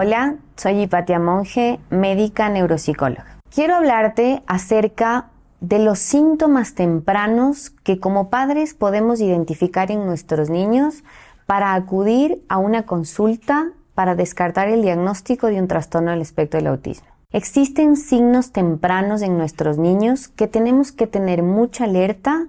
Hola, soy Hipatia Monge, médica neuropsicóloga. Quiero hablarte acerca de los síntomas tempranos que como padres podemos identificar en nuestros niños para acudir a una consulta para descartar el diagnóstico de un trastorno del espectro del autismo. Existen signos tempranos en nuestros niños que tenemos que tener mucha alerta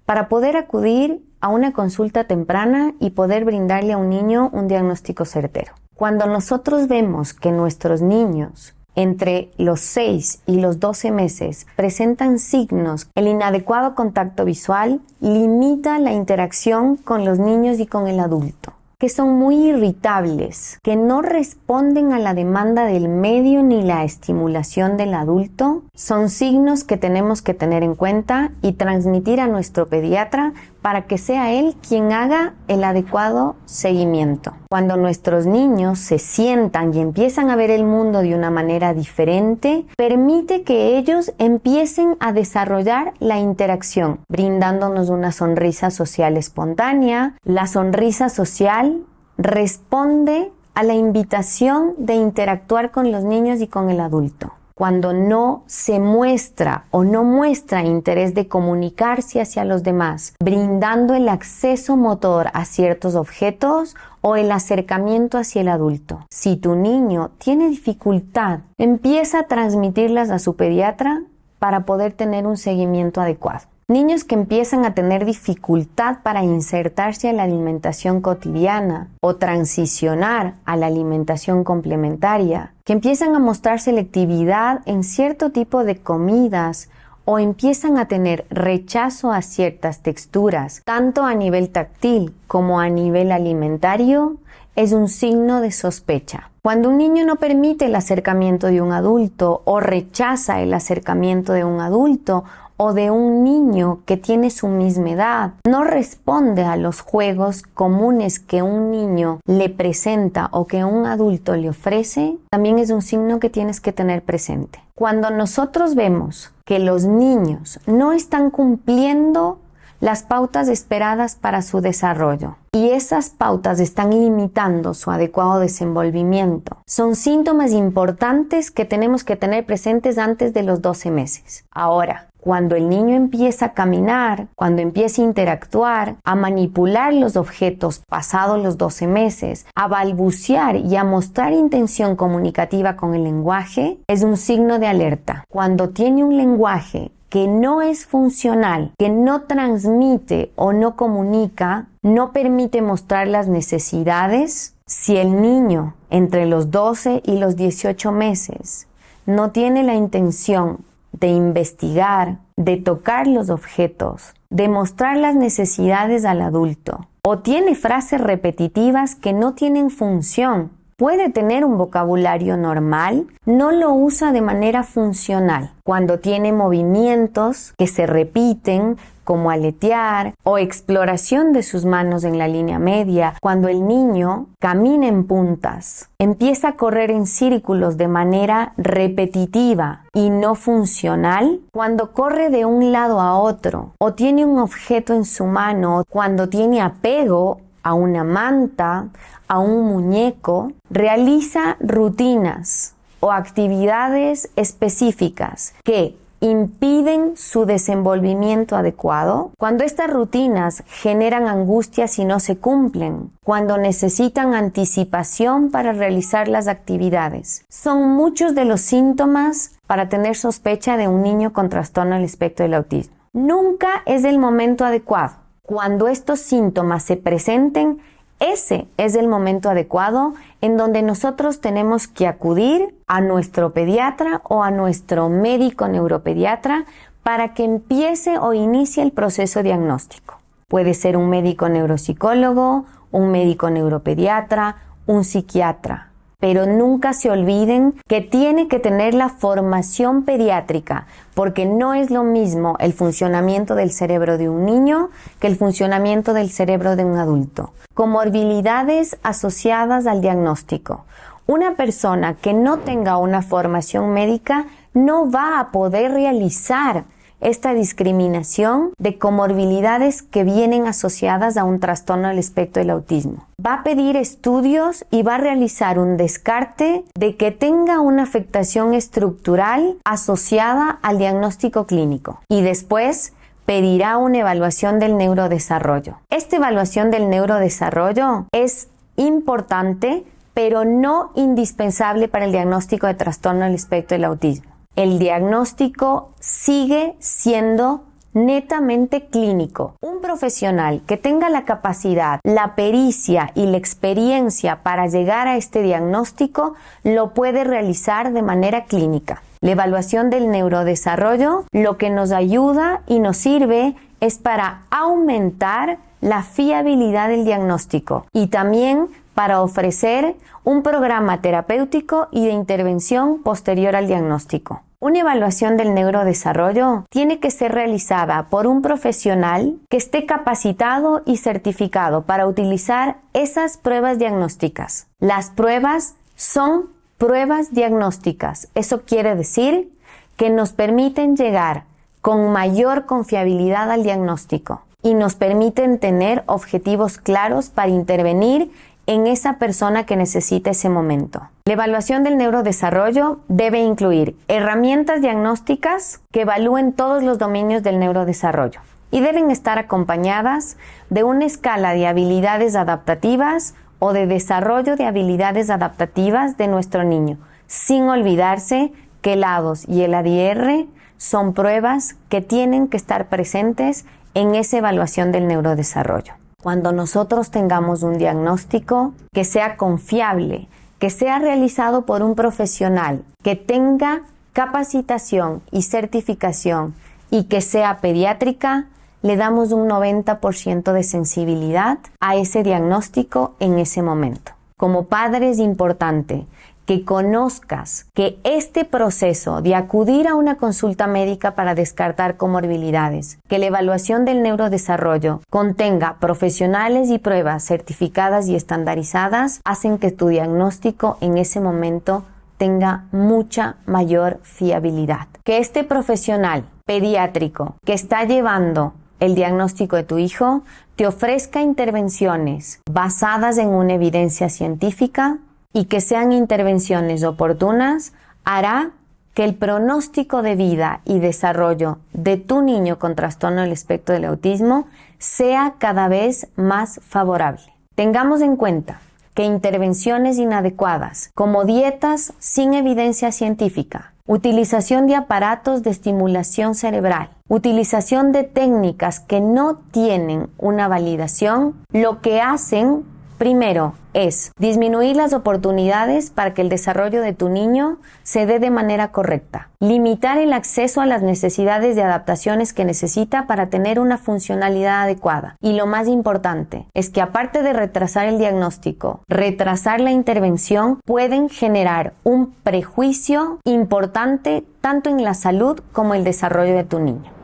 para poder acudir a una consulta temprana y poder brindarle a un niño un diagnóstico certero. Cuando nosotros vemos que nuestros niños entre los 6 y los 12 meses presentan signos, el inadecuado contacto visual limita la interacción con los niños y con el adulto, que son muy irritables, que no responden a la demanda del medio ni la estimulación del adulto, son signos que tenemos que tener en cuenta y transmitir a nuestro pediatra para que sea él quien haga el adecuado seguimiento. Cuando nuestros niños se sientan y empiezan a ver el mundo de una manera diferente, permite que ellos empiecen a desarrollar la interacción, brindándonos una sonrisa social espontánea. La sonrisa social responde a la invitación de interactuar con los niños y con el adulto. Cuando no se muestra o no muestra interés de comunicarse hacia los demás, brindando el acceso motor a ciertos objetos o el acercamiento hacia el adulto. Si tu niño tiene dificultad, empieza a transmitirlas a su pediatra para poder tener un seguimiento adecuado. Niños que empiezan a tener dificultad para insertarse a la alimentación cotidiana o transicionar a la alimentación complementaria, que empiezan a mostrar selectividad en cierto tipo de comidas o empiezan a tener rechazo a ciertas texturas, tanto a nivel táctil como a nivel alimentario, es un signo de sospecha. Cuando un niño no permite el acercamiento de un adulto o rechaza el acercamiento de un adulto o de un niño que tiene su misma edad, no responde a los juegos comunes que un niño le presenta o que un adulto le ofrece, también es un signo que tienes que tener presente. Cuando nosotros vemos que los niños no están cumpliendo las pautas esperadas para su desarrollo y esas pautas están limitando su adecuado desenvolvimiento, son síntomas importantes que tenemos que tener presentes antes de los 12 meses. Ahora, cuando el niño empieza a caminar, cuando empieza a interactuar, a manipular los objetos pasados los 12 meses, a balbucear y a mostrar intención comunicativa con el lenguaje, es un signo de alerta. Cuando tiene un lenguaje que no es funcional, que no transmite o no comunica, no permite mostrar las necesidades, si el niño entre los 12 y los 18 meses no tiene la intención de investigar, de tocar los objetos, de mostrar las necesidades al adulto, o tiene frases repetitivas que no tienen función, puede tener un vocabulario normal, no lo usa de manera funcional. Cuando tiene movimientos que se repiten, como aletear o exploración de sus manos en la línea media, cuando el niño camina en puntas, empieza a correr en círculos de manera repetitiva y no funcional, cuando corre de un lado a otro o tiene un objeto en su mano, cuando tiene apego a una manta, a un muñeco, realiza rutinas o actividades específicas que impiden su desenvolvimiento adecuado, cuando estas rutinas generan angustias y no se cumplen, cuando necesitan anticipación para realizar las actividades. Son muchos de los síntomas para tener sospecha de un niño con trastorno del espectro del autismo. Nunca es el momento adecuado. Cuando estos síntomas se presenten, ese es el momento adecuado en donde nosotros tenemos que acudir a nuestro pediatra o a nuestro médico neuropediatra para que empiece o inicie el proceso diagnóstico. Puede ser un médico neuropsicólogo, un médico neuropediatra, un psiquiatra. Pero nunca se olviden que tiene que tener la formación pediátrica, porque no es lo mismo el funcionamiento del cerebro de un niño que el funcionamiento del cerebro de un adulto. Comorbilidades asociadas al diagnóstico. Una persona que no tenga una formación médica no va a poder realizar esta discriminación de comorbilidades que vienen asociadas a un trastorno del espectro del autismo. Va a pedir estudios y va a realizar un descarte de que tenga una afectación estructural asociada al diagnóstico clínico y después pedirá una evaluación del neurodesarrollo. Esta evaluación del neurodesarrollo es importante, pero no indispensable para el diagnóstico de trastorno del espectro del autismo. El diagnóstico sigue siendo netamente clínico. Un profesional que tenga la capacidad, la pericia y la experiencia para llegar a este diagnóstico lo puede realizar de manera clínica. La evaluación del neurodesarrollo lo que nos ayuda y nos sirve es para aumentar la fiabilidad del diagnóstico y también para ofrecer un programa terapéutico y de intervención posterior al diagnóstico. Una evaluación del neurodesarrollo tiene que ser realizada por un profesional que esté capacitado y certificado para utilizar esas pruebas diagnósticas. Las pruebas son pruebas diagnósticas. Eso quiere decir que nos permiten llegar con mayor confiabilidad al diagnóstico y nos permiten tener objetivos claros para intervenir en esa persona que necesita ese momento. La evaluación del neurodesarrollo debe incluir herramientas diagnósticas que evalúen todos los dominios del neurodesarrollo y deben estar acompañadas de una escala de habilidades adaptativas o de desarrollo de habilidades adaptativas de nuestro niño, sin olvidarse que el A2 y el ADR son pruebas que tienen que estar presentes en esa evaluación del neurodesarrollo. Cuando nosotros tengamos un diagnóstico que sea confiable, que sea realizado por un profesional, que tenga capacitación y certificación y que sea pediátrica, le damos un 90% de sensibilidad a ese diagnóstico en ese momento. Como padre es importante que conozcas que este proceso de acudir a una consulta médica para descartar comorbilidades, que la evaluación del neurodesarrollo contenga profesionales y pruebas certificadas y estandarizadas, hacen que tu diagnóstico en ese momento tenga mucha mayor fiabilidad. Que este profesional pediátrico que está llevando el diagnóstico de tu hijo te ofrezca intervenciones basadas en una evidencia científica y que sean intervenciones oportunas, hará que el pronóstico de vida y desarrollo de tu niño con trastorno del espectro del autismo sea cada vez más favorable. Tengamos en cuenta que intervenciones inadecuadas, como dietas sin evidencia científica, utilización de aparatos de estimulación cerebral, utilización de técnicas que no tienen una validación, lo que hacen primero es disminuir las oportunidades para que el desarrollo de tu niño se dé de manera correcta, limitar el acceso a las necesidades de adaptaciones que necesita para tener una funcionalidad adecuada. Y lo más importante es que aparte de retrasar el diagnóstico, retrasar la intervención, pueden generar un prejuicio importante tanto en la salud como el desarrollo de tu niño.